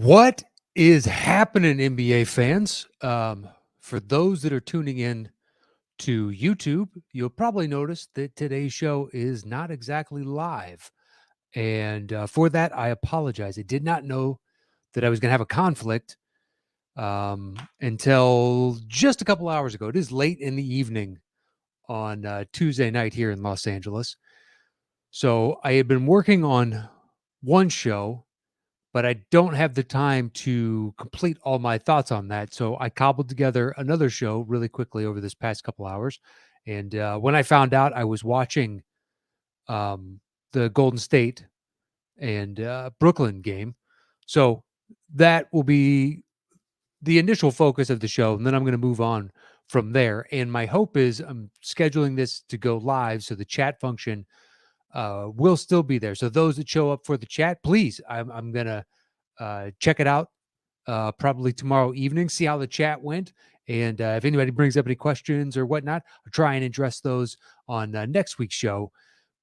What is happening, NBA fans? For those that are tuning in to YouTube, you'll probably notice that today's show is not exactly live. And for that, I apologize. I did not know that I was going to have a conflict until just a couple hours ago. It is late in the evening on Tuesday night here in Los Angeles. So I had been working on one show, but I don't have the time to complete all my thoughts on that. So I cobbled together another show really quickly over this past couple hours. And when I found out, I was watching um, the Golden State and Brooklyn game. So that will be the initial focus of the show. And then I'm going to move on from there. And my hope is I'm scheduling this to go live. So the chat function will still be there. So those that show up for the chat, please, I'm going to check it out probably tomorrow evening, see how the chat went. And if anybody brings up any questions or whatnot, I'll try and address those on next week's show.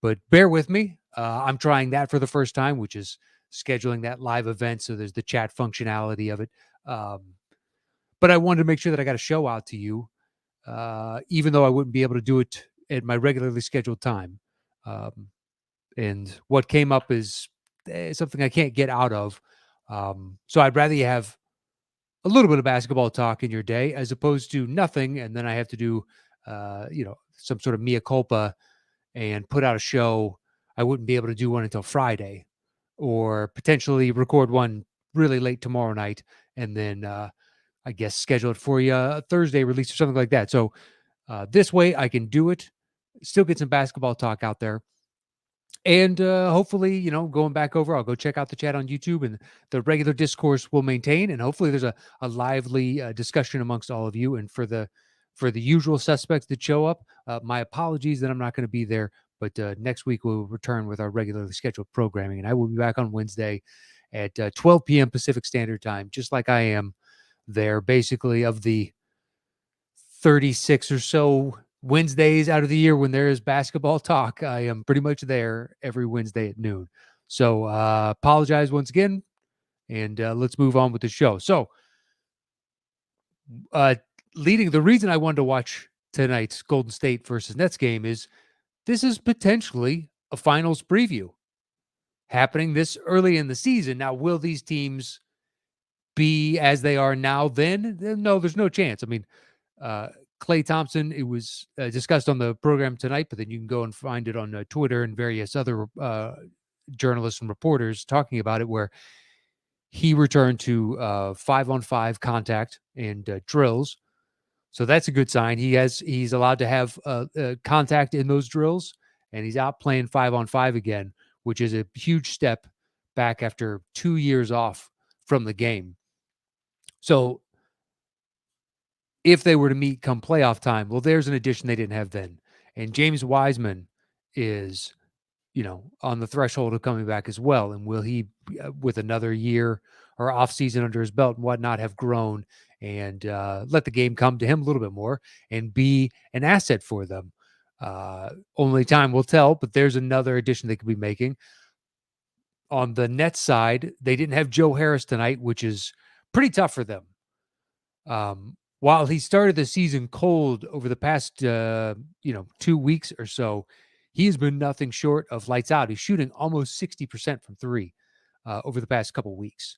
But bear with me. I'm trying that for the first time, which is scheduling that live event. So there's the chat functionality of it. But I wanted to make sure that I got a show out to you, even though I wouldn't be able to do it at my regularly scheduled time. And what came up is something I can't get out of. So I'd rather you have a little bit of basketball talk in your day as opposed to nothing. And then I have to do, some sort of mea culpa and put out a show. I wouldn't be able to do one until Friday or potentially record one really late tomorrow night. And then, I guess schedule it for you a Thursday release or something like that. So this way I can do it, still get some basketball talk out there. And hopefully, going back over, I'll go check out the chat on YouTube and the regular discourse will maintain. And hopefully there's a lively discussion amongst all of you. And for the usual suspects that show up, my apologies that I'm not going to be there. But next week we'll return with our regularly scheduled programming. And I will be back on Wednesday at 12 p.m. Pacific Standard Time, just like I am there basically of the 36 or so Wednesdays out of the year when there is basketball talk. I am pretty much there every Wednesday at noon. So apologize once again, and let's move on with the show. So the reason I wanted to watch tonight's Golden State versus Nets game is this is potentially a finals preview happening this early in the season. Now, will these teams be as they are now then? No, there's no chance. I mean, Klay Thompson, it was discussed on the program tonight, but then you can go and find it on Twitter and various other journalists and reporters talking about it, where he returned to 5-on-5 contact and drills. So that's a good sign. He's allowed to have contact in those drills, and he's out playing 5-on-5 again, which is a huge step back after 2 years off from the game. So if they were to meet come playoff time, well, there's an addition they didn't have then. And James Wiseman is, on the threshold of coming back as well. And will he, with another year or offseason under his belt and whatnot, have grown and let the game come to him a little bit more and be an asset for them? Only time will tell, but there's another addition they could be making. On the Nets side, they didn't have Joe Harris tonight, which is pretty tough for them. While he started the season cold over the past, 2 weeks or so, he has been nothing short of lights out. He's shooting almost 60% from three over the past couple weeks.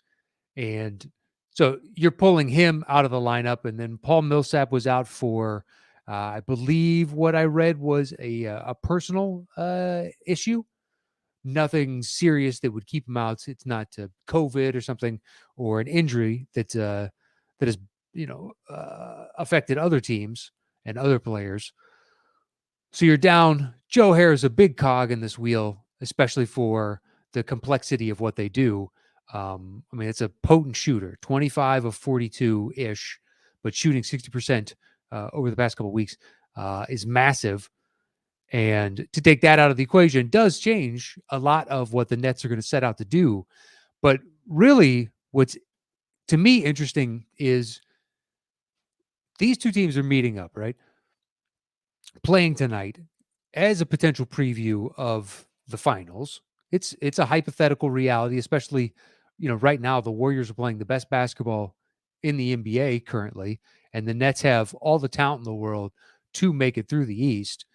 And so you're pulling him out of the lineup. And then Paul Millsap was out for, I believe what I read was a personal issue. Nothing serious that would keep him out. It's not COVID or something or an injury that has affected other teams and other players. So you're down. Joe Harris, a big cog in this wheel, especially for the complexity of what they do. It's a potent shooter, 25 of 42-ish, but shooting 60% over the past couple of weeks is massive. And to take that out of the equation does change a lot of what the Nets are going to set out to do. But really, what's, to me, interesting is these two teams are meeting up, right? Playing tonight as a potential preview of the finals. It's a hypothetical reality, especially, right now the Warriors are playing the best basketball in the NBA currently, and the Nets have all the talent in the world to make it through the East.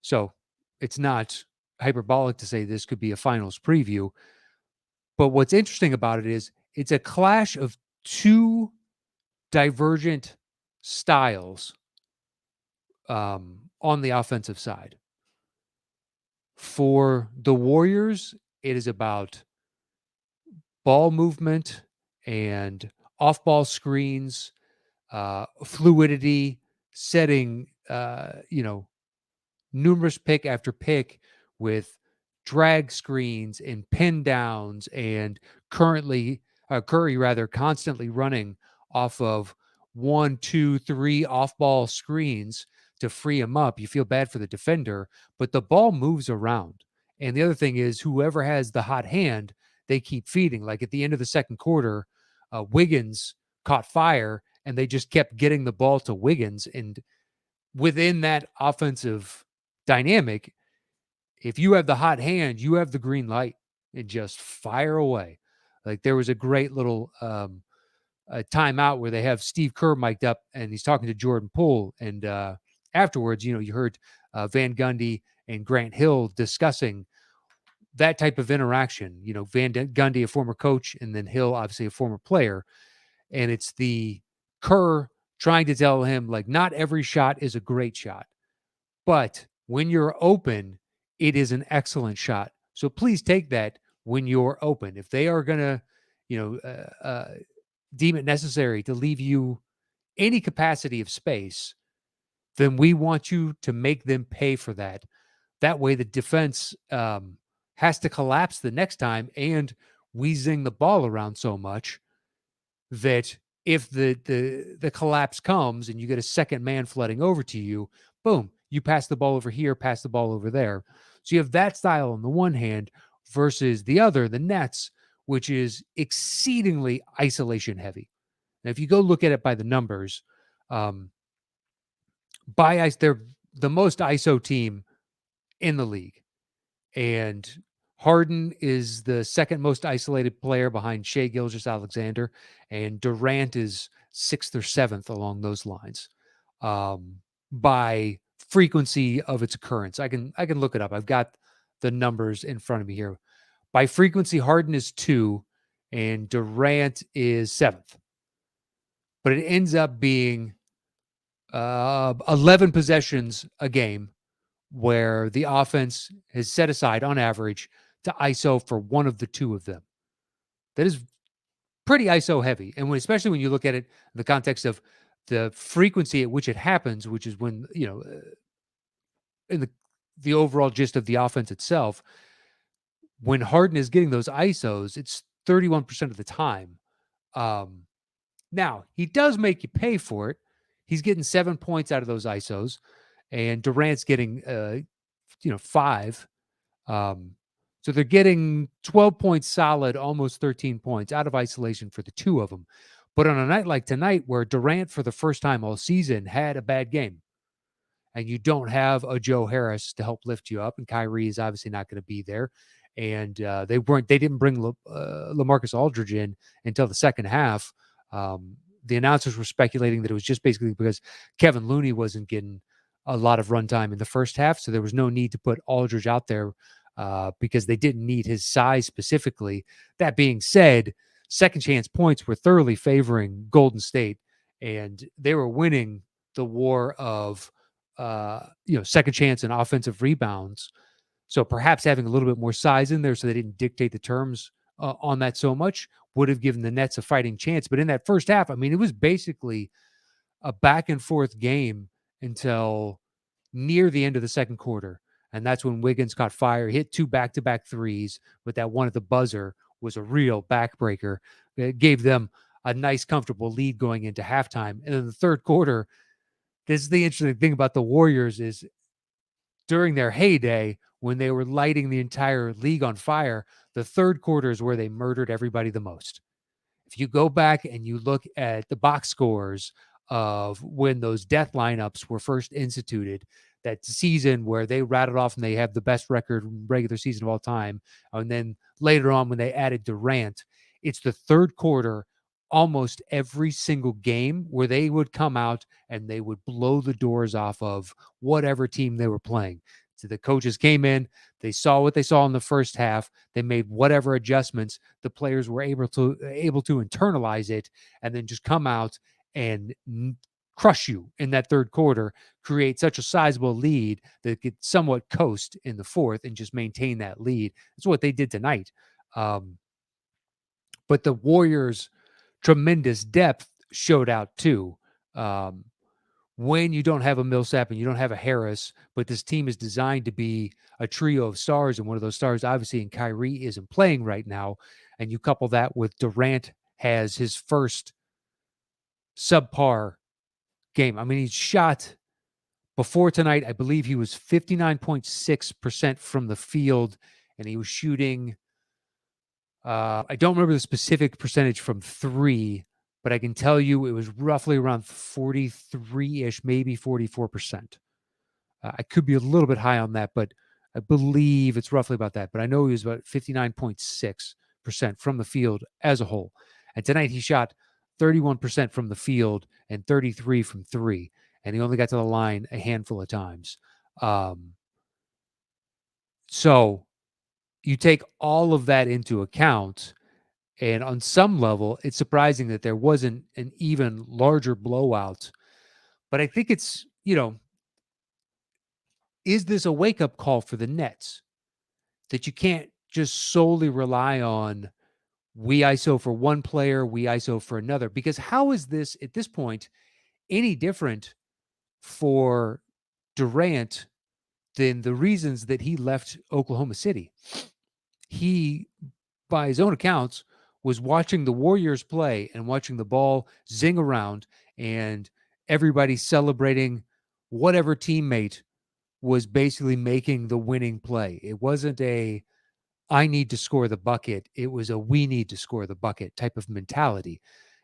So it's not hyperbolic to say this could be a finals preview. But what's interesting about it is it's a clash of two divergent styles on the offensive side. For the Warriors, it is about ball movement and off-ball screens, fluidity, setting, numerous pick after pick with drag screens and pin downs, and Curry rather constantly running off of 1, 2, 3 off ball screens to free him up. You feel bad for the defender, but the ball moves around. And the other thing is, whoever has the hot hand, they keep feeding. Like at the end of the second quarter, Wiggins caught fire, and they just kept getting the ball to Wiggins. And within that offensive dynamic, if you have the hot hand, you have the green light and just fire away. Like there was a great little timeout where they have Steve Kerr mic'd up and he's talking to Jordan Poole. And afterwards, you heard Van Gundy and Grant Hill discussing that type of interaction. Van Gundy, a former coach, and then Hill, obviously a former player. And it's the Kerr trying to tell him, like, not every shot is a great shot, but when you're open, it is an excellent shot. So please take that when you're open. If they are going to, deem it necessary to leave you any capacity of space, then we want you to make them pay for that. That way the defense has to collapse the next time, and we zing the ball around so much that if the collapse comes and you get a second man flooding over to you, boom, you pass the ball over here, pass the ball over there. So you have that style on the one hand versus the other, the Nets, which is exceedingly isolation heavy. Now, if you go look at it by the numbers, by ice, they're the most ISO team in the league. And Harden is the second most isolated player behind Shai Gilgeous-Alexander, and Durant is 6th or 7th along those lines by frequency of its occurrence. I can look it up. I've got the numbers in front of me here. By frequency, Harden is 2 and Durant is 7th. But it ends up being 11 possessions a game where the offense has set aside, on average, to ISO for one of the two of them. That is pretty ISO heavy. And especially when you look at it in the context of the frequency at which it happens, which is when, in the overall gist of the offense itself, when Harden is getting those ISOs, it's 31% of the time. Now, he does make you pay for it. He's getting 7 points out of those ISOs, and Durant's getting, 5. So they're getting 12 points solid, almost 13 points out of isolation for the two of them. But on a night like tonight, where Durant, for the first time all season, had a bad game, and you don't have a Joe Harris to help lift you up, and Kyrie is obviously not going to be there, and they didn't bring LaMarcus Aldridge in until the second half. The announcers were speculating that it was just basically because Kevin Looney wasn't getting a lot of runtime in the first half, so there was no need to put Aldridge out there because they didn't need his size specifically. That being said, second chance points were thoroughly favoring Golden State, and they were winning the war of second chance and offensive rebounds. So perhaps having a little bit more size in there so they didn't dictate the terms on that so much would have given the Nets a fighting chance. But in that first half, I mean, it was basically a back and forth game until near the end of the second quarter. And that's when Wiggins caught fire, hit 2 back-to-back threes, but that one at the buzzer was a real backbreaker. It gave them a nice, comfortable lead going into halftime. And in the third quarter, this is the interesting thing about the Warriors is during their heyday, when they were lighting the entire league on fire, the third quarter is where they murdered everybody the most. If you go back and you look at the box scores of when those death lineups were first instituted, that season where they rattled off and they have the best record regular season of all time, and then later on when they added Durant, It's the third quarter almost every single game where they would come out and they would blow the doors off of whatever team they were playing. So the coaches came in, they saw what they saw in the first half, they made whatever adjustments, the players were able to internalize it and then just come out and crush you in that third quarter, create such a sizable lead that could somewhat coast in the fourth and just maintain that lead. That's what they did tonight. But the Warriors' tremendous depth showed out too. Um, when you don't have a Millsap and you don't have a Harris, but this team is designed to be a trio of stars, and one of those stars, obviously, in Kyrie isn't playing right now, and you couple that with Durant has his first subpar game. I mean, he shot before tonight, I believe he was 59.6% from the field, and he was shooting I don't remember the specific percentage from three, but I can tell you it was roughly around 43-ish, maybe 44%. I could be a little bit high on that, but I believe it's roughly about that. But I know he was about 59.6% from the field as a whole. And tonight he shot 31% from the field and 33 from three. And he only got to the line a handful of times. So you take all of that into account, and on some level, it's surprising that there wasn't an even larger blowout. But I think it's, is this a wake-up call for the Nets that you can't just solely rely on we ISO for one player, we ISO for another? Because how is this, at this point, any different for Durant than the reasons that he left Oklahoma City? He, by his own accounts, was watching the Warriors play and watching the ball zing around and everybody celebrating whatever teammate was basically making the winning play. It wasn't a I need to score the bucket. It was a we need to score the bucket type of mentality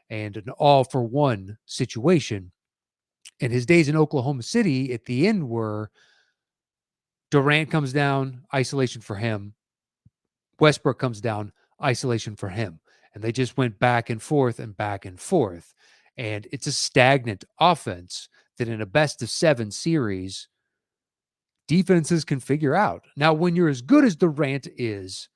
and an all for one situation. And his days in Oklahoma City at the end were Durant comes down, isolation for him. Westbrook comes down, isolation for him. And they just went back and forth and back and forth. And it's a stagnant offense that in a best of 7 series, defenses can figure out. Now, when you're as good as Durant is,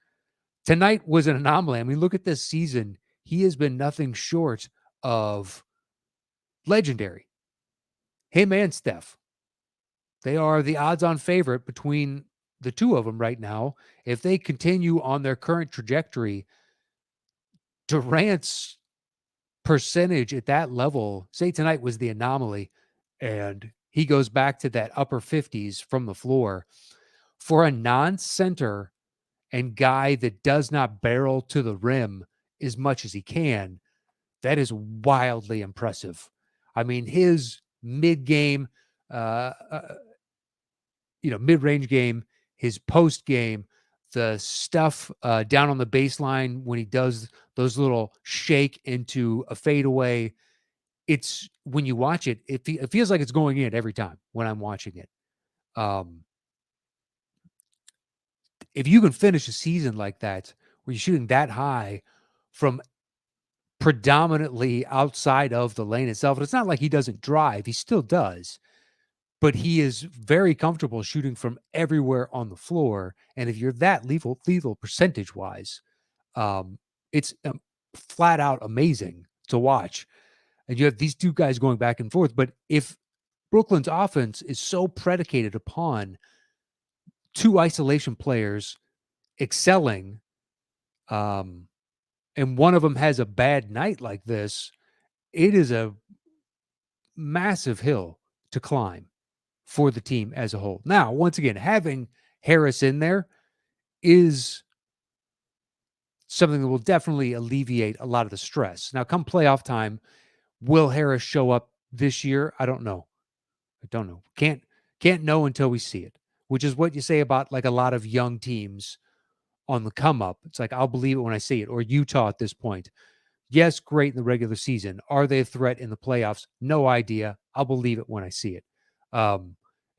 tonight was an anomaly. I mean, look at this season. He has been nothing short of legendary. Him and Steph. They are the odds-on favorite between the two of them right now. If they continue on their current trajectory, Durant's percentage at that level, say tonight was the anomaly, and he goes back to that upper 50s from the floor. For a non-center and guy that does not barrel to the rim as much as he can, that is wildly impressive. I mean, his mid-game, mid-range game, his post game, the stuff down on the baseline when he does those little shake into a fadeaway. It's when you watch it, it feels like it's going in every time when I'm watching it. If you can finish a season like that, where you're shooting that high from predominantly outside of the lane itself, and it's not like he doesn't drive, he still does, but he is very comfortable shooting from everywhere on the floor. And if you're that lethal percentage-wise, it's flat out amazing to watch. And you have these two guys going back and forth. But if Brooklyn's offense is so predicated upon two isolation players excelling, and one of them has a bad night like this, it is a massive hill to climb for the team as a whole. Now, once again, having Harris in there is something that will definitely alleviate a lot of the stress. Now, come playoff time, will Harris show up this year? I don't know. Can't know until we see it, which is what you say about like a lot of young teams on the come up. It's like, I'll believe it when I see it. Or Utah at this point. Yes, great in the regular season. Are they a threat in the playoffs? No idea. I'll believe it when I see it.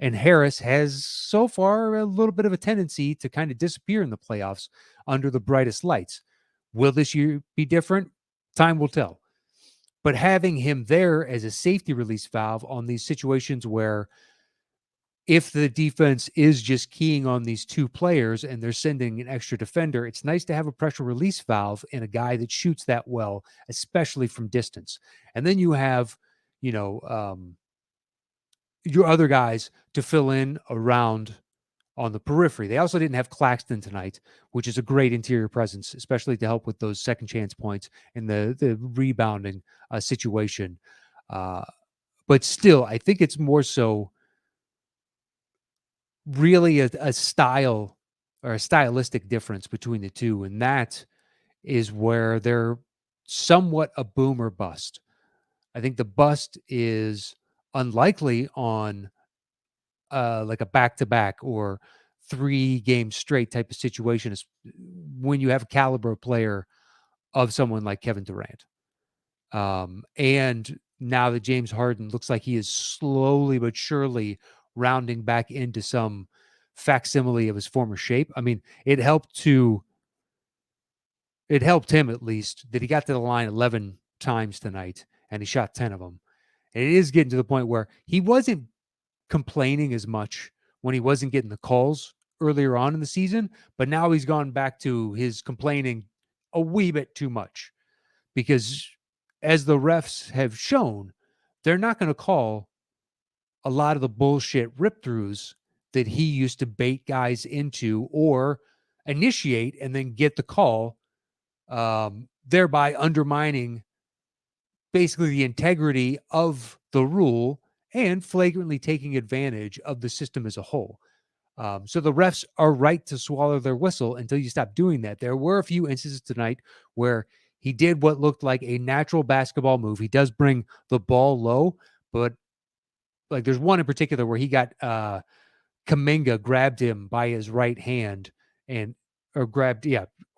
And Harris has so far a little bit of a tendency to kind of disappear in the playoffs under the brightest lights. Will this year be different? Time will tell. But having him there as a safety release valve on these situations where if the defense is just keying on these two players and they're sending an extra defender, it's nice to have a pressure release valve in a guy that shoots that well, especially from distance. And then you have, you know, your other guys to fill in around on the periphery. They also didn't have Claxton tonight, which is a great interior presence, especially to help with those second chance points in the rebounding situation. But still, I think it's more so really a style or a stylistic difference between the two, and that is where they're somewhat a boom or bust. I think the bust is unlikely on like a back-to-back or 3 games straight type of situation is when you have a caliber player of someone like Kevin Durant. And now that James Harden looks like he is slowly but surely rounding back into some facsimile of his former shape. I mean, it helped him at least that he got to the line 11 times tonight and he shot 10 of them. And it is getting to the point where he wasn't complaining as much when he wasn't getting the calls earlier on in the season, but now he's gone back to his complaining a wee bit too much because as the refs have shown, they're not going to call a lot of the bullshit rip throughs that he used to bait guys into or initiate and then get the call, thereby undermining basically the integrity of the rule and flagrantly taking advantage of the system as a whole. So the refs are right to swallow their whistle until you stop doing that. There were a few instances tonight where he did what looked like a natural basketball move. He does bring the ball low, but like there's one in particular where he got Kaminga grabbed him by his right hand and or grabbed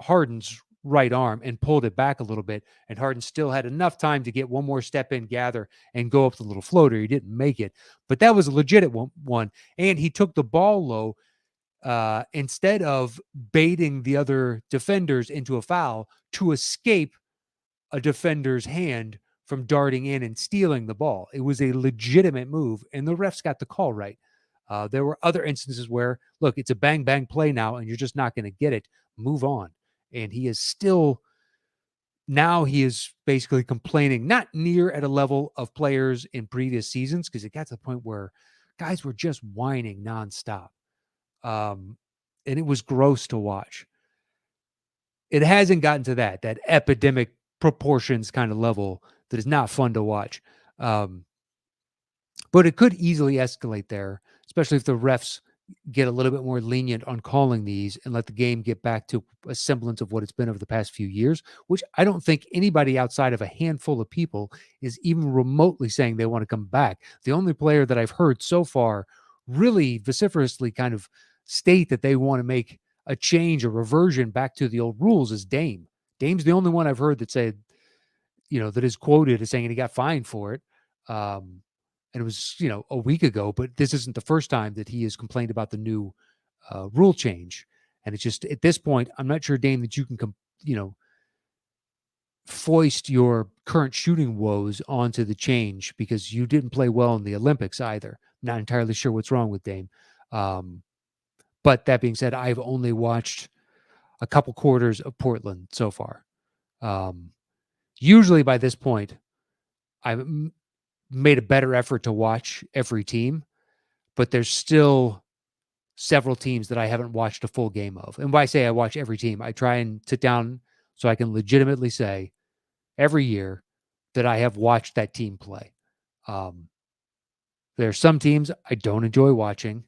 Harden's right arm and pulled it back a little bit, and Harden still had enough time to get one more step in, gather, and go up the little floater. He didn't make it, but that was a legit one. And he took the ball low instead of baiting the other defenders into a foul to escape a defender's hand from darting in and stealing the ball. It was a legitimate move, and the refs got the call right. There were other instances where, look, it's a bang bang play now, and you're just not going to get it. Move on. And he is still now he is basically complaining, not near at a level of players in previous seasons, because it got to the point where guys were just whining nonstop. And it was gross to watch. It hasn't gotten to that epidemic proportions kind of level that is not fun to watch. But it could easily escalate there, especially if the refs get a little bit more lenient on calling these and let the game get back to a semblance of what it's been over the past few years, which I don't think anybody outside of a handful of people is even remotely saying they want to come back. The only player that I've heard so far really vociferously kind of state that they want to make a change, a reversion back to the old rules is Dame. Dame's the only one I've heard that said, that is quoted as saying, and he got fined for it. And it was, a week ago, but this isn't the first time that he has complained about the new rule change. And it's just at this point, I'm not sure, Dame, that you can, foist your current shooting woes onto the change because you didn't play well in the Olympics either. Not entirely sure what's wrong with Dame. But that being said, I've only watched a couple quarters of Portland so far. Usually by this point, I've made a better effort to watch every team, but there's still several teams that I haven't watched a full game of. And when I say I watch every team, I try and sit down so I can legitimately say every year that I have watched that team play. There are some teams I don't enjoy watching,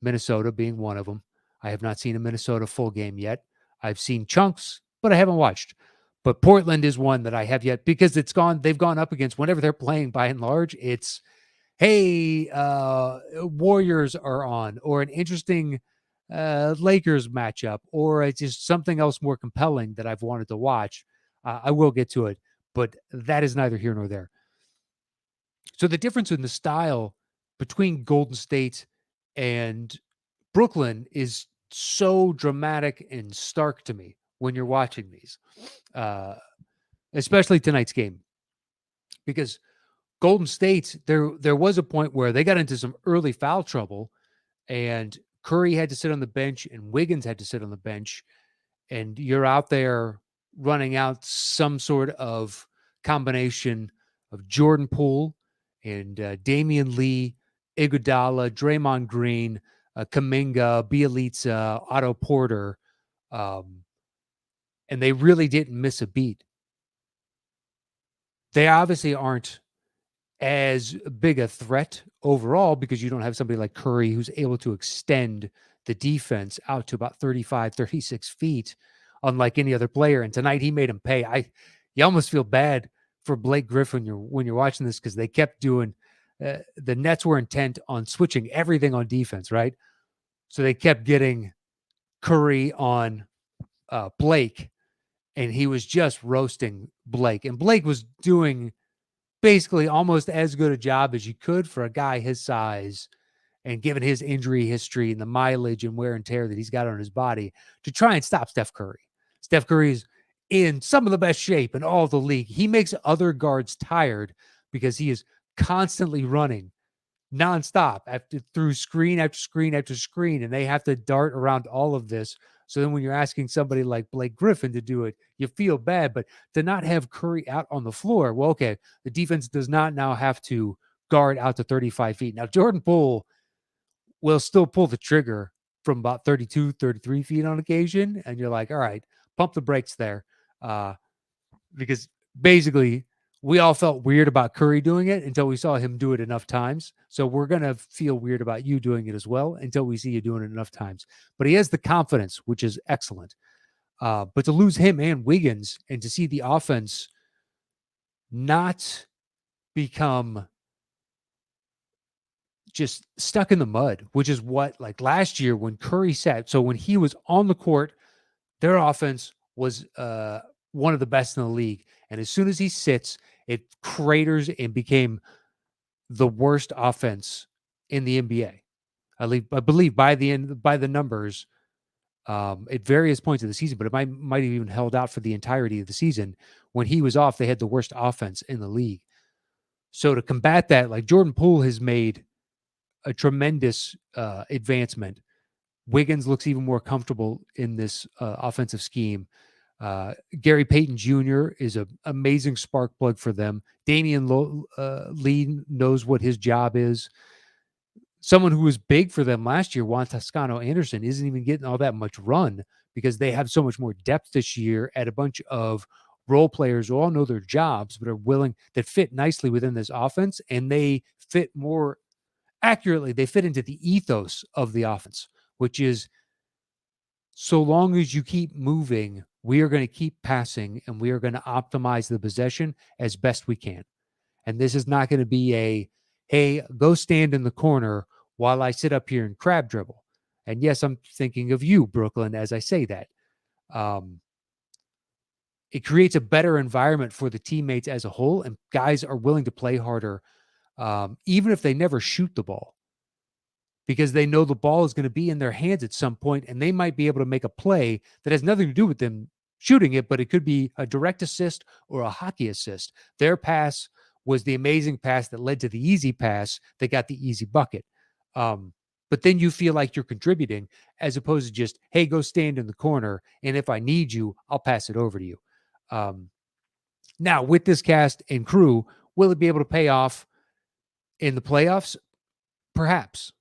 Minnesota being one of them. I have not seen a Minnesota full game yet. I've seen chunks, but I haven't watched. But Portland is one that I have yet because they've gone up against whenever they're playing by and large. It's, hey, Warriors are on, or an interesting Lakers matchup, or it's just something else more compelling that I've wanted to watch. I will get to it, but that is neither here nor there. So the difference in the style between Golden State and Brooklyn is so dramatic and stark to me. when you're watching these, uh, especially tonight's game, because Golden State, there was a point where they got into some early foul trouble, and Curry had to sit on the bench, and Wiggins had to sit on the bench, and you're out there running out some sort of combination of Jordan Poole and Damian Lee, Iguodala, Draymond Green, Kuminga, Bielitsa, Otto Porter, um, and they really didn't miss a beat. They obviously aren't as big a threat overall because you don't have somebody like Curry who's able to extend the defense out to about 35, 36 feet, unlike any other player. And tonight he made him pay. You almost feel bad for Blake Griffin when you're watching this because they kept doing the Nets were intent on switching everything on defense, right? So they kept getting Curry on Blake, and he was just roasting Blake. And Blake was doing basically almost as good a job as you could for a guy his size and given his injury history and the mileage and wear and tear that he's got on his body to try and stop Steph Curry. Steph Curry's in some of the best shape in all the league. He makes other guards tired because he is constantly running nonstop through screen after screen after screen, and they have to dart around all of this. So then when you're asking somebody like Blake Griffin to do it, you feel bad. But to not have Curry out on the floor, well, okay, the defense does not now have to guard out to 35 feet. Now, Jordan Poole will still pull the trigger from about 32, 33 feet on occasion. And you're like, all right, pump the brakes there. Because basically we all felt weird about Curry doing it until we saw him do it enough times. So we're going to feel weird about you doing it as well until we see you doing it enough times. But he has the confidence, which is excellent. But to lose him and Wiggins and to see the offense not become just stuck in the mud, which is what, like last year when Curry sat. So when he was on the court, their offense was one of the best in the league. And as soon as he sits, it craters and became the worst offense in the NBA. I believe by the numbers, at various points of the season, but it might have even held out for the entirety of the season. When he was off, they had the worst offense in the league. So to combat that, like Jordan Poole has made a tremendous advancement. Wiggins looks even more comfortable in this offensive scheme. Gary Payton Jr. is an amazing spark plug for them. Damian Lee knows what his job is. Someone who was big for them last year, Juan Toscano Anderson, isn't even getting all that much run because they have so much more depth this year at a bunch of role players who all know their jobs but are willing, that fit nicely within this offense, and they fit more accurately. They fit into the ethos of the offense, which is, so long as you keep moving, we are going to keep passing and we are going to optimize the possession as best we can. And this is not going to be hey, go stand in the corner while I sit up here and crab dribble. And yes, I'm thinking of you, Brooklyn, as I say that. It creates a better environment for the teammates as a whole, and guys are willing to play harder, even if they never shoot the ball, because they know the ball is going to be in their hands at some point, and they might be able to make a play that has nothing to do with them shooting it, but it could be a direct assist or a hockey assist. Their pass was the amazing pass that led to the easy pass that got the easy bucket. But then you feel like you're contributing as opposed to just, hey, go stand in the corner, and if I need you, I'll pass it over to you. Now, with this cast and crew, will it be able to pay off in the playoffs? Perhaps,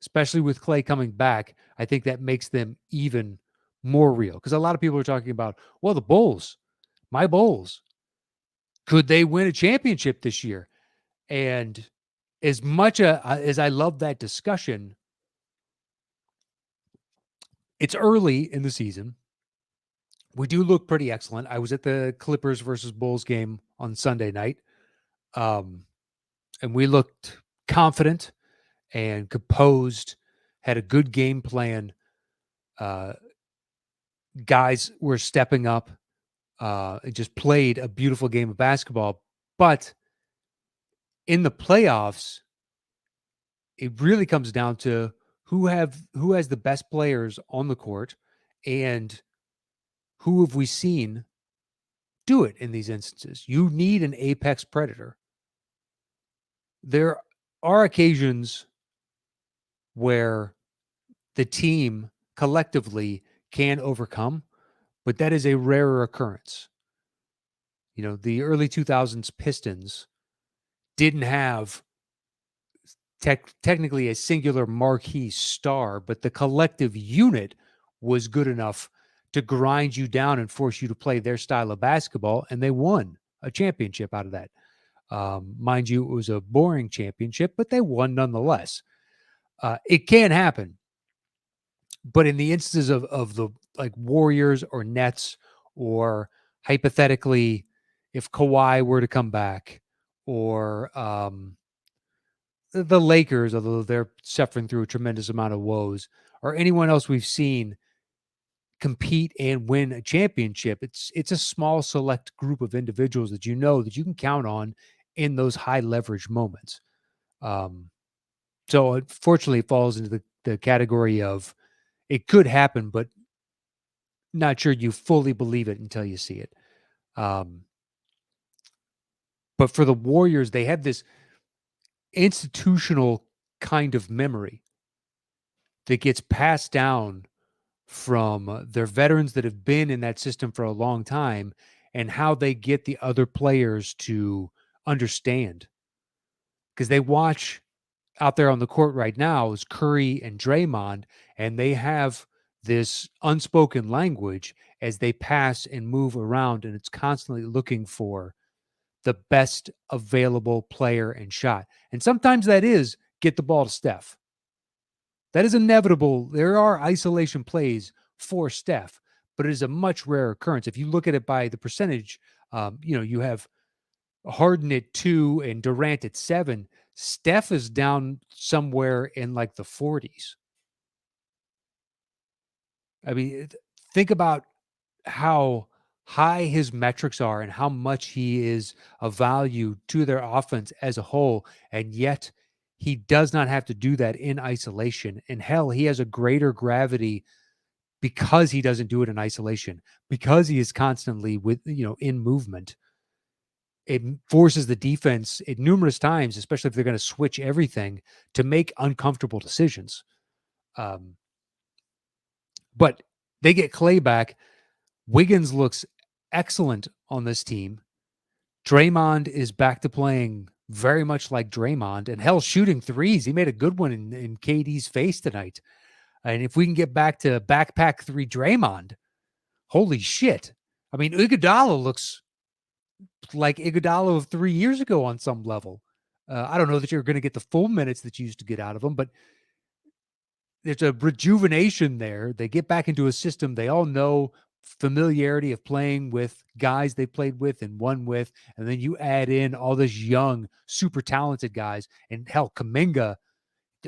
especially with Clay coming back. I think that makes them even more real, because a lot of people are talking about, well, the Bulls, my Bulls, could they win a championship this year? And as much as I love that discussion, it's early in the season. We do look pretty excellent. I was at the Clippers versus Bulls game on Sunday night, and we looked confident and composed, had a good game plan. Guys were stepping up, just played a beautiful game of basketball. But in the playoffs, it really comes down to who has the best players on the court and who have we seen do it in these instances? You need an apex predator. There are occasions where the team collectively can overcome, but that is a rarer occurrence. The early 2000s Pistons didn't have technically a singular marquee star, but the collective unit was good enough to grind you down and force you to play their style of basketball, and they won a championship out of that. Mind you, it was a boring championship, but they won nonetheless. It can happen, but in the instances of the like Warriors or Nets, or hypothetically, if Kawhi were to come back, or the Lakers, although they're suffering through a tremendous amount of woes, or anyone else we've seen compete and win a championship, it's a small select group of individuals that that you can count on in those high leverage moments. So unfortunately, it falls into the category of it could happen, but not sure you fully believe it until you see it. But for the Warriors, they have this institutional kind of memory that gets passed down from their veterans that have been in that system for a long time, and how they get the other players to understand. Because they watch out there on the court right now is Curry and Draymond, and they have this unspoken language as they pass and move around, and it's constantly looking for the best available player and shot. And sometimes that is get the ball to Steph. That is inevitable. There are isolation plays for Steph, but it is a much rarer occurrence. If you look at it by the percentage, you have Harden at 2 and Durant at 7. Steph is down somewhere in like the 40s. I mean, think about how high his metrics are and how much he is of value to their offense as a whole. And yet he does not have to do that in isolation. And hell, he has a greater gravity because he doesn't do it in isolation, because he is constantly in movement. It forces the defense at numerous times, especially if they're going to switch everything, to make uncomfortable decisions. But they get Clay back. Wiggins looks excellent on this team. Draymond is back to playing very much like Draymond, and hell, shooting threes. He made a good one in KD's face tonight. And if we can get back to backpack 3 Draymond, holy shit. I mean, Iguodala looks like Iguodala of 3 years ago on some level. I don't know that you're going to get the full minutes that you used to get out of him, but there's a rejuvenation there. They get back into a system they all know, familiarity of playing with guys they played with and won with, and then you add in all this young, super talented guys. And hell, Kuminga,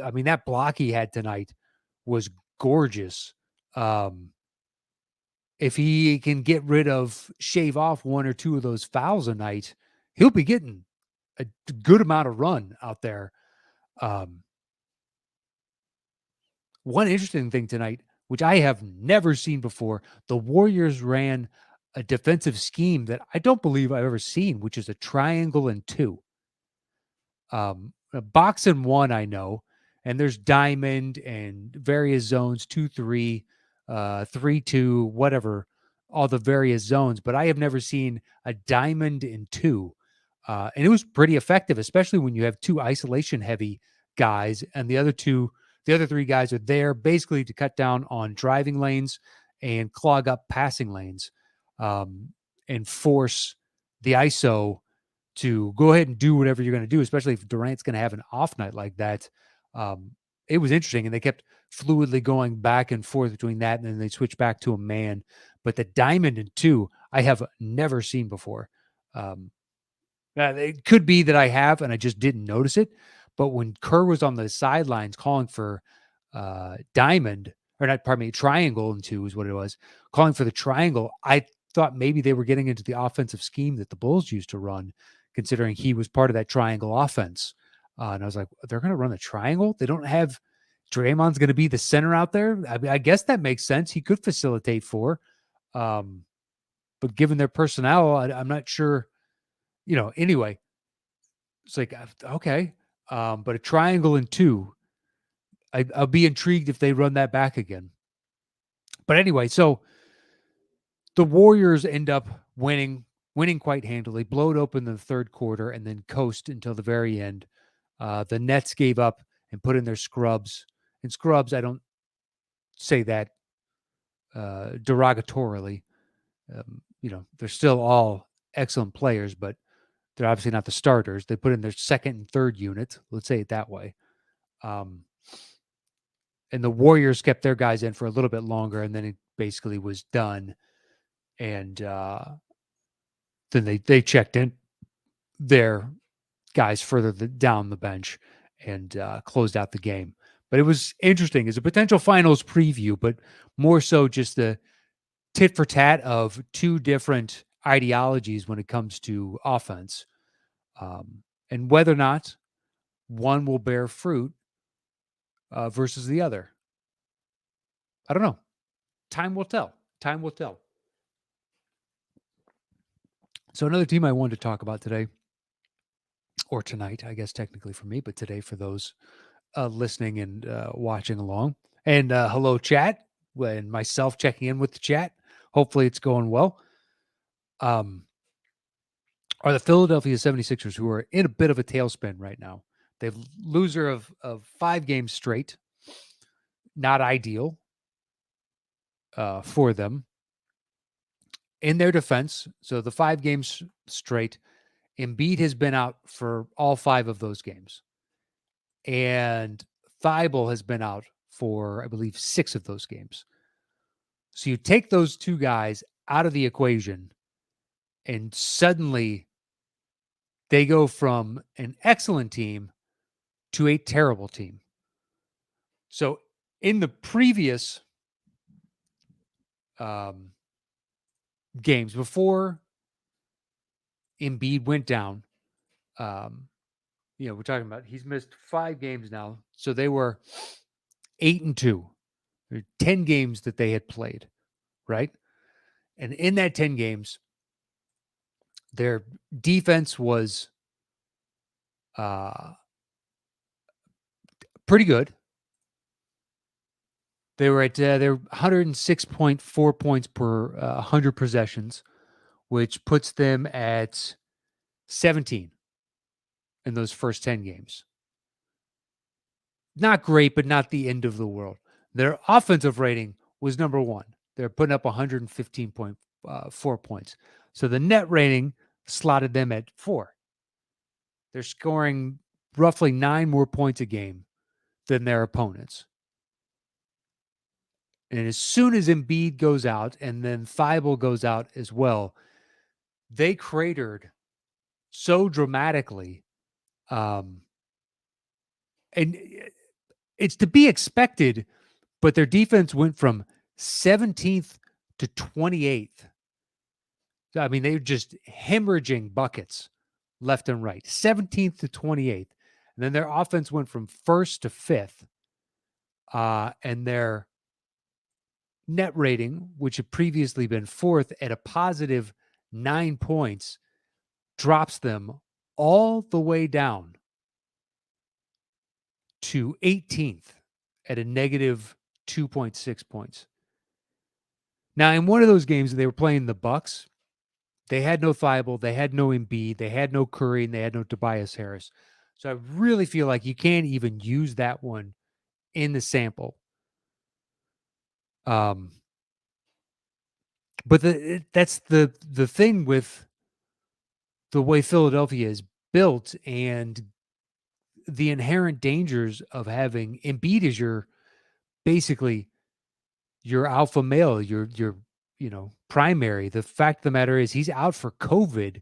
I mean, that block he had tonight was gorgeous. If he can shave off 1 or 2 of those fouls a night, he'll be getting a good amount of run out there. One interesting thing tonight, which I have never seen before, the Warriors ran a defensive scheme that I don't believe I've ever seen, which is a triangle and 2. A box and 1, I know, and there's diamond and various zones, 2-3, 3-2, whatever, all the various zones. But I have never seen a diamond and 2, and it was pretty effective, especially when you have 2 isolation heavy guys, and the other 3 guys are there basically to cut down on driving lanes and clog up passing lanes, and force the ISO to go ahead and do whatever you're going to do, especially if Durant's going to have an off night like that. It was interesting, and they kept fluidly going back and forth between that, and then they switched back to a man. But the diamond and 2, I have never seen before. It could be that I have, and I just didn't notice it. But when Kerr was on the sidelines calling for diamond, or not, pardon me, triangle and 2 is what it was, calling for the triangle, I thought maybe they were getting into the offensive scheme that the Bulls used to run, considering he was part of that triangle offense. And I was like, they're going to run the triangle? They don't have Draymond's going to be the center out there? I mean, I guess that makes sense. He could facilitate 4. But given their personnel, I'm not sure. Anyway, it's like okay, but a triangle and two. I'll be intrigued if they run that back again. But anyway, so the Warriors end up winning quite handily, blowed open the third quarter, and then coast until the very end. The Nets gave up and put in their scrubs. And scrubs, I don't say that derogatorily. They're still all excellent players, but they're obviously not the starters. They put in their second and third unit. Let's say it that way. And the Warriors kept their guys in for a little bit longer, and then it basically was done. And then they checked in their guys further down the bench and closed out the game. But it was interesting as a potential finals preview, but more so just the tit for tat of two different ideologies when it comes to offense, and whether or not one will bear fruit versus the other. I don't know. Time will tell. Time will tell. So another team I wanted to talk about today, or tonight, I guess technically for me, but today for those listening and watching along. And hello, chat, and myself checking in with the chat. Hopefully it's going well. Are the Philadelphia 76ers, who are in a bit of a tailspin right now. They've loser of 5 games straight. Not ideal for them. In their defense, so the 5 games straight, Embiid has been out for all 5 of those games. And Thibault has been out for, I believe, 6 of those games. So you take those 2 guys out of the equation, and suddenly they go from an excellent team to a terrible team. So in the previous games, before Embiid went down, we're talking about he's missed 5 games now. So they were 8-2. 10 games that they had played, right? And in that 10 games, their defense was pretty good. They were at they're 106.4 points per 100 possessions, which puts them at 17 in those first 10 games. Not great, but not the end of the world. Their offensive rating was number 1. They're putting up 115.4 points. So the net rating slotted them at 4. They're scoring roughly 9 more points a game than their opponents. And as soon as Embiid goes out and then Thibault goes out as well, they cratered so dramatically. And it's to be expected, but their defense went from 17th to 28th. I mean, they were just hemorrhaging buckets left and right, 17th to 28th. And then their offense went from 1st to 5th. And their net rating, which had previously been 4th at a positive 9 points, drops them all the way down to 18th at a negative 2.6 points. Now, in one of those games, they were playing the Bucks. They had no Thibault, they had no Embiid, they had no Curry, and they had no Tobias Harris. So I really feel like you can't even use that one in the sample. But that's the thing with the way Philadelphia is built and the inherent dangers of having Embiid as basically your alpha male, your primary. The fact of the matter is he's out for COVID,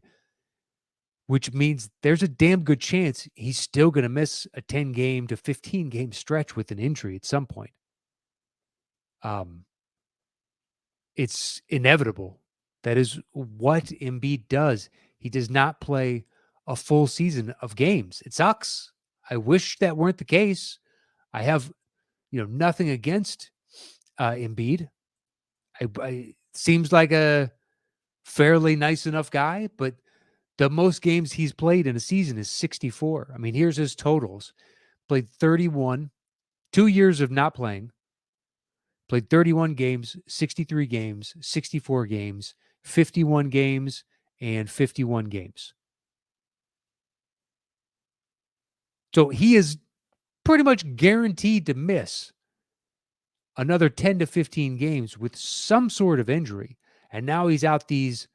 which means there's a damn good chance he's still going to miss a 10 game to 15 game stretch with an injury at some point. It's inevitable. That is what Embiid does. He does not play a full season of games. It sucks. I wish that weren't the case. I have, nothing against Embiid. seems like a fairly nice enough guy, but the most games he's played in a season is 64. I mean, here's his totals. Played 31, 2 years of not playing. Played 31 games, 63 games, 64 games, 51 games, and 51 games. So he is pretty much guaranteed to miss another 10 to 15 games with some sort of injury. And now he's out these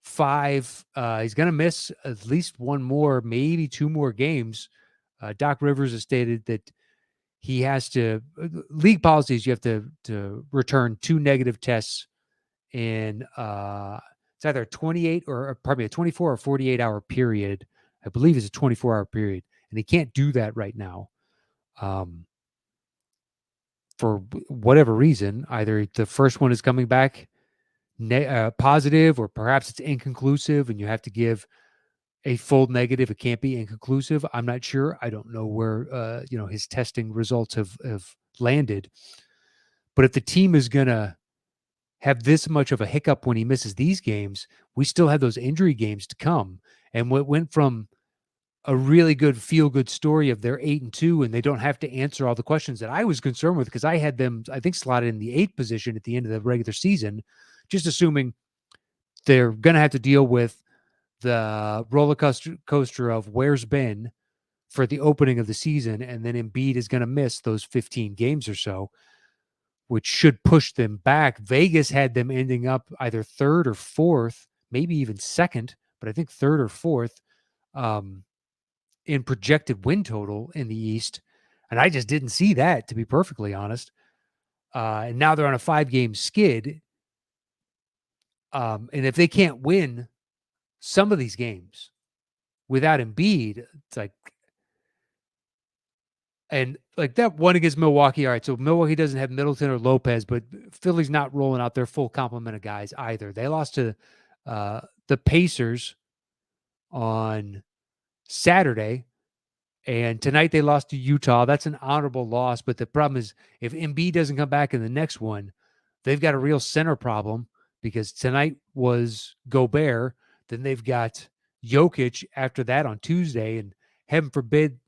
5. He's going to miss at least one more, maybe 2 more games. Doc Rivers has stated that he has to, league policies, you have to return 2 negative tests in it's either 28 or probably a 24 or 48-hour period. I believe it's a 24-hour period, and he can't do that right now. For whatever reason, either the first one is coming back positive, or perhaps it's inconclusive and you have to give a full negative. It can't be inconclusive. I'm not sure. I don't know where his testing results have landed. But if the team is gonna have this much of a hiccup when he misses these games, we still have those injury games to come. And what went from a really good feel-good story of they're 8-2 and they don't have to answer all the questions that I was concerned with, because I had them, I think, slotted in the 8th position at the end of the regular season, just assuming they're going to have to deal with the roller coaster of where's Ben for the opening of the season, and then Embiid is going to miss those 15 games or so, which should push them back. Vegas had them ending up either 3rd or 4th, maybe even 2nd, but I think 3rd or 4th. In projected win total in the East. And I just didn't see that, to be perfectly honest. And now they're on a 5-game skid. And if they can't win some of these games without Embiid, it's like, and like that one against Milwaukee. All right, so Milwaukee doesn't have Middleton or Lopez, but Philly's not rolling out their full complement of guys either. They lost to the Pacers on Saturday. And tonight they lost to Utah. That's an honorable loss. But the problem is, if Embiid doesn't come back in the next one, they've got a real center problem, because tonight was Gobert. Then they've got Jokic after that on Tuesday. And heaven forbid,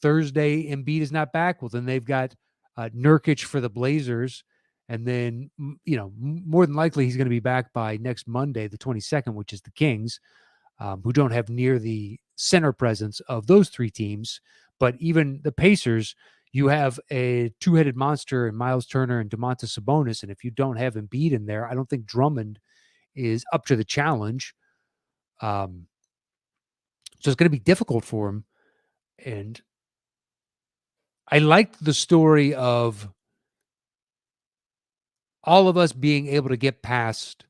Thursday Embiid is not back. Well, then they've got Nurkic for the Blazers. And then, more than likely he's going to be back by next Monday, the 22nd, which is the Kings, who don't have near the center presence of those 3 teams. But even the Pacers, you have a 2-headed monster in Miles Turner and Domantas Sabonis. And if you don't have Embiid in there, I don't think Drummond is up to the challenge. So it's going to be difficult for him. And I liked the story of all of us being able to get past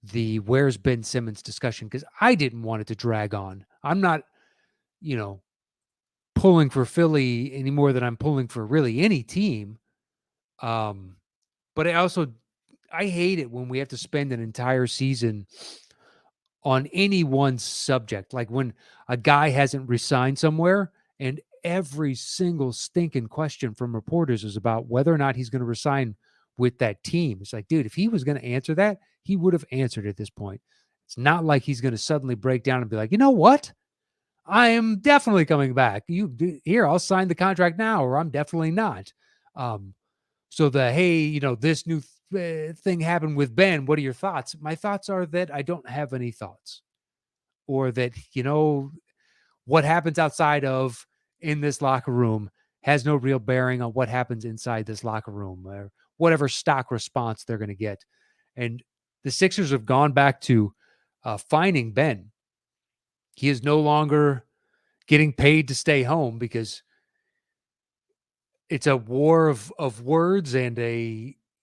the where's Ben Simmons discussion, because I didn't want it to drag on. I'm not, pulling for Philly any more than I'm pulling for really any team. But I hate it when we have to spend an entire season on any one subject. Like when a guy hasn't resigned somewhere and every single stinking question from reporters is about whether or not he's going to resign with that team. It's like, dude, if he was going to answer that, he would have answered at this point. It's not like he's going to suddenly break down and be like, you know what? I am definitely coming back. Here, I'll sign the contract now, or I'm definitely not. So hey, this new thing happened with Ben. What are your thoughts? My thoughts are that I don't have any thoughts, or that, what happens outside of in this locker room has no real bearing on what happens inside this locker room, or whatever stock response they're going to get. And the Sixers have gone back to finding Ben. He is no longer getting paid to stay home, because it's a war of words, and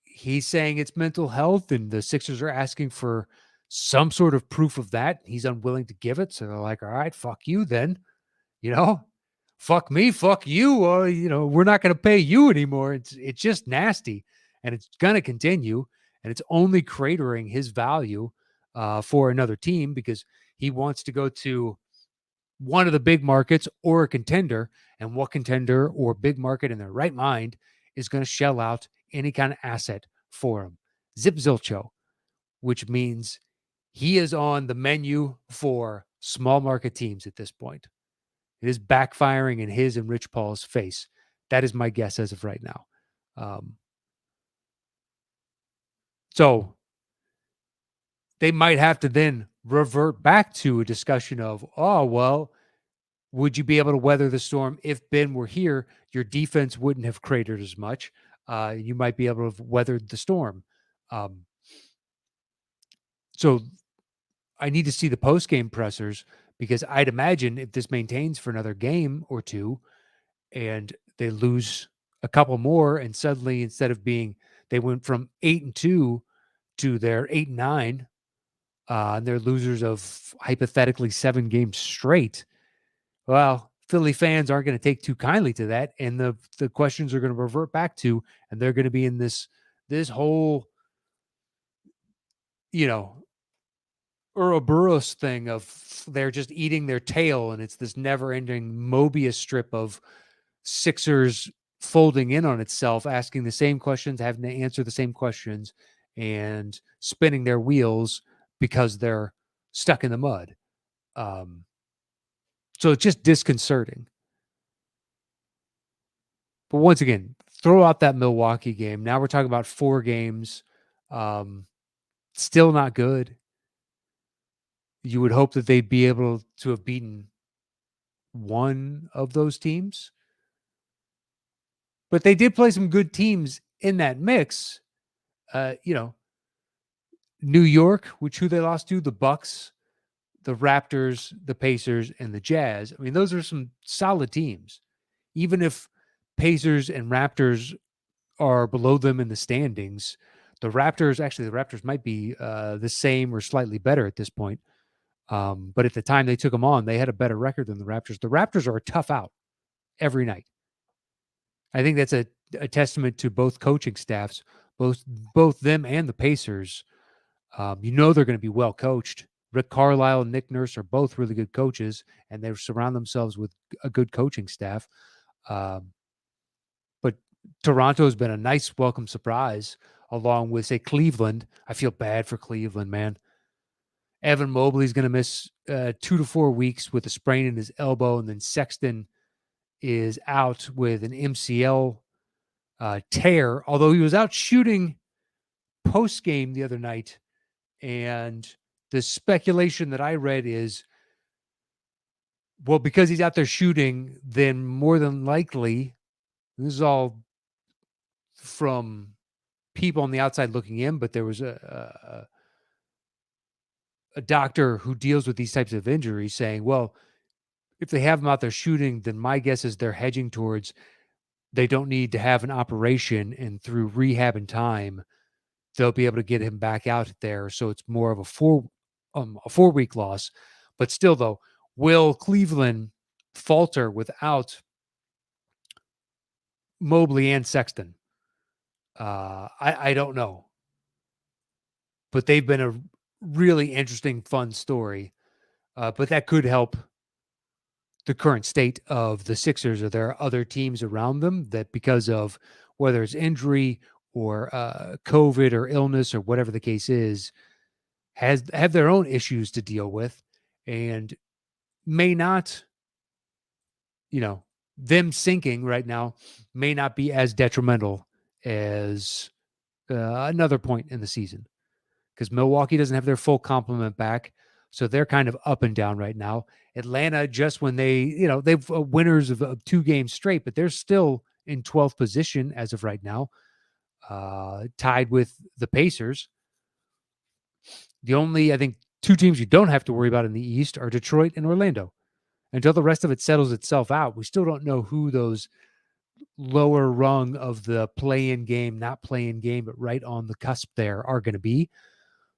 he's saying it's mental health, and the Sixers are asking for some sort of proof of that. He's unwilling to give it. So they're like, all right, fuck you then, fuck me, fuck you. We're not going to pay you anymore. It's just nasty, and it's going to continue, and it's only cratering his value for another team, because he wants to go to one of the big markets or a contender. And what contender or big market in their right mind is going to shell out any kind of asset for him? Zip Zilcho. which means he is on the menu for small market teams at this point. It is backfiring in his and Rich Paul's face. That is my guess as of right now. So they might have to then revert back to a discussion of, oh, well, would you be able to weather the storm if Ben were here? Your defense wouldn't have cratered as much. You might be able to have weathered the storm. So I need to see the post-game pressers because I'd imagine if this maintains for another game or two and they lose a couple more and suddenly instead of they went from 8-2 to they're 8-9, and they're losers of hypothetically 7 games straight. Well, Philly fans aren't going to take too kindly to that, and the questions are going to revert back to, and they're going to be in this whole, Ouroboros thing of they're just eating their tail, and it's this never-ending Mobius strip of Sixers folding in on itself, asking the same questions, having to answer the same questions, and spinning their wheels because they're stuck in the mud. So it's just disconcerting. But once again, throw out that Milwaukee game. Now we're talking about 4 games. Still not good. You would hope that they'd be able to have beaten one of those teams. But they did play some good teams in that mix. New York, who they lost to, the Bucks, the Raptors, the Pacers, and the Jazz. I mean, those are some solid teams. Even if Pacers and Raptors are below them in the standings, the Raptors might be the same or slightly better at this point. But at the time they took them on, they had a better record than the Raptors. The Raptors are a tough out every night. I think that's a testament to both coaching staffs, both them and the Pacers. They're going to be well coached. Rick Carlisle and Nick Nurse are both really good coaches, and they surround themselves with a good coaching staff. But Toronto has been a nice welcome surprise, along with, say, Cleveland. I feel bad for Cleveland, man. Evan Mobley's going to miss 2 to 4 weeks with a sprain in his elbow, and then Sexton is out with an MCL tear, although he was out shooting post-game the other night. And the speculation that I read is, well, because he's out there shooting, then more than likely, this is all from people on the outside looking in, but there was a doctor who deals with these types of injuries saying, well, if they have him out there shooting, then my guess is they're hedging towards they don't need to have an operation, and through rehab and time, they'll be able to get him back out there. So it's more of a 4-week loss. But still, though, will Cleveland falter without Mobley and Sexton? I don't know. But they've been a really interesting, fun story. But that could help the current state of the Sixers. Or there are other teams around them that, because of whether it's injury or COVID or illness or whatever the case is, have their own issues to deal with, and may not, them sinking right now may not be as detrimental as another point in the season, because Milwaukee doesn't have their full complement back. So they're kind of up and down right now. Atlanta, just when they've winners of 2 games straight, but they're still in 12th position as of right now, tied with the Pacers. The only, I think, 2 teams you don't have to worry about in the East are Detroit and Orlando. Until the rest of it settles itself out, we still don't know who those lower rung of the play-in game, not play-in game, but right on the cusp there are going to be.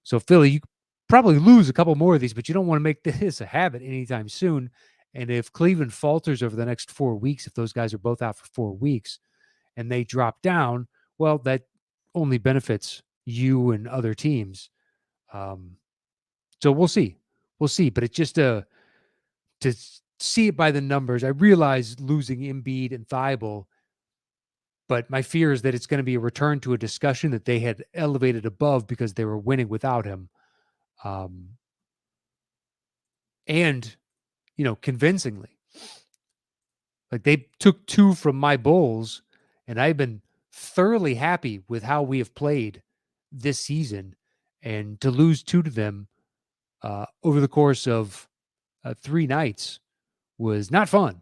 So Philly, you probably lose a couple more of these, but you don't want to make this a habit anytime soon. And if Cleveland falters over the next 4 weeks, if those guys are both out for 4 weeks and they drop down, well, that only benefits you and other teams. So we'll see. But it's just to see it by the numbers. I realize losing Embiid and Thibault, But my fear is that it's going to be a return to a discussion that they had elevated above because they were winning without him. And, convincingly. Like, they took 2 from my Bulls, and I've been thoroughly happy with how we have played this season. And to lose 2 to them over the course of 3 nights was not fun.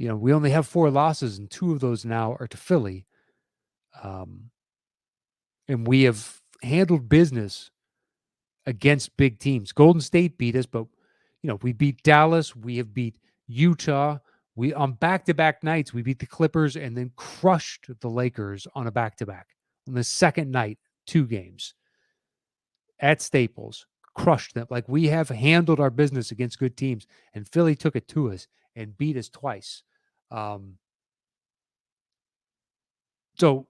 We only have 4 losses, and 2 of those now are to Philly. And we have handled business against big teams. Golden State beat us, but we beat Dallas. We have beat Utah. We on back-to-back nights, we beat the Clippers and then crushed the Lakers on a back-to-back. On the second night, 2 games at Staples, crushed them. Like, we have handled our business against good teams, and Philly took it to us and beat us twice. So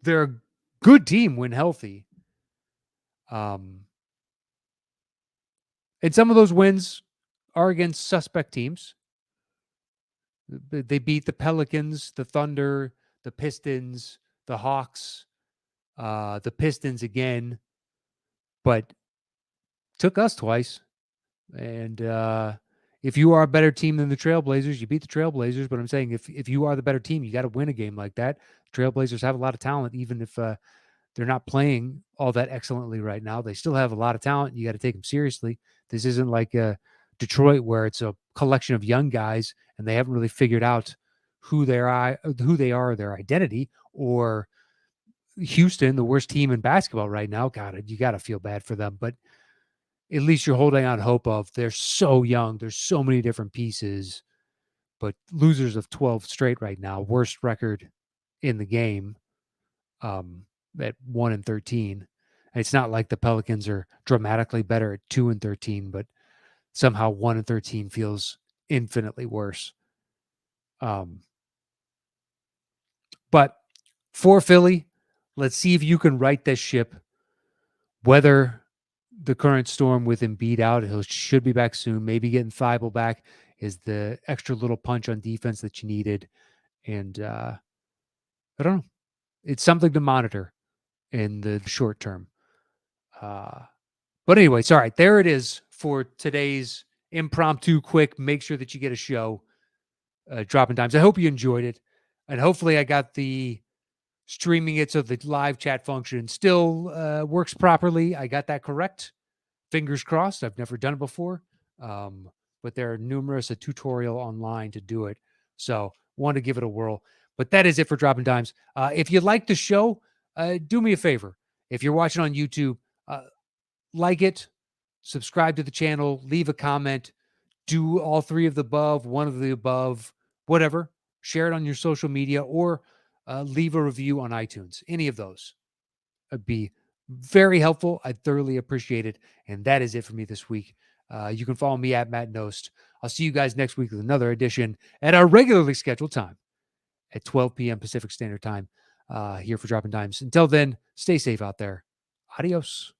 they're a good team when healthy. And some of those wins are against suspect teams. They beat the Pelicans, the Thunder, the Pistons, the Hawks, the Pistons again, but took us twice. And if you are a better team than the Trailblazers, you beat the Trailblazers. But I'm saying if you are the better team, you got to win a game like that. Trailblazers have a lot of talent, even if they're not playing all that excellently right now. They still have a lot of talent. You got to take them seriously. This isn't like Detroit, where it's a collection of young guys and they haven't really figured out who they are, their identity, or Houston, the worst team in basketball right now. God, you got to feel bad for them, but at least you're holding out hope of they're so young. There's so many different pieces, but losers of 12 straight right now, worst record in the game at 1-13. And it's not like the Pelicans are dramatically better at 2-13, but somehow 1-13 feels infinitely worse. But for Philly, let's see if you can right this ship, weather the current storm with Embiid out. He should be back soon. Maybe getting Thibault back is the extra little punch on defense that you needed. And I don't know. It's something to monitor in the short term. But anyway, all right, there it is for today's impromptu quick. Make sure that you get a show, Dropping Dimes. I hope you enjoyed it. And hopefully I got the streaming it so the live chat function still works properly. I got that correct. Fingers crossed. I've never done it before. But there are numerous a tutorial online to do it. So want to give it a whirl. But that is it for Dropping Dimes. If you like the show, do me a favor. If you're watching on YouTube, like it, subscribe to the channel, leave a comment, do all 3 of the above, 1 of the above, whatever. Share it on your social media or leave a review on iTunes. Any of those would be very helpful. I thoroughly appreciate it. And that is it for me this week. You can follow me at Matt Knost. I'll see you guys next week with another edition at our regularly scheduled time at 12 p.m. Pacific Standard Time here for Dropping Dimes. Until then, stay safe out there. Adios.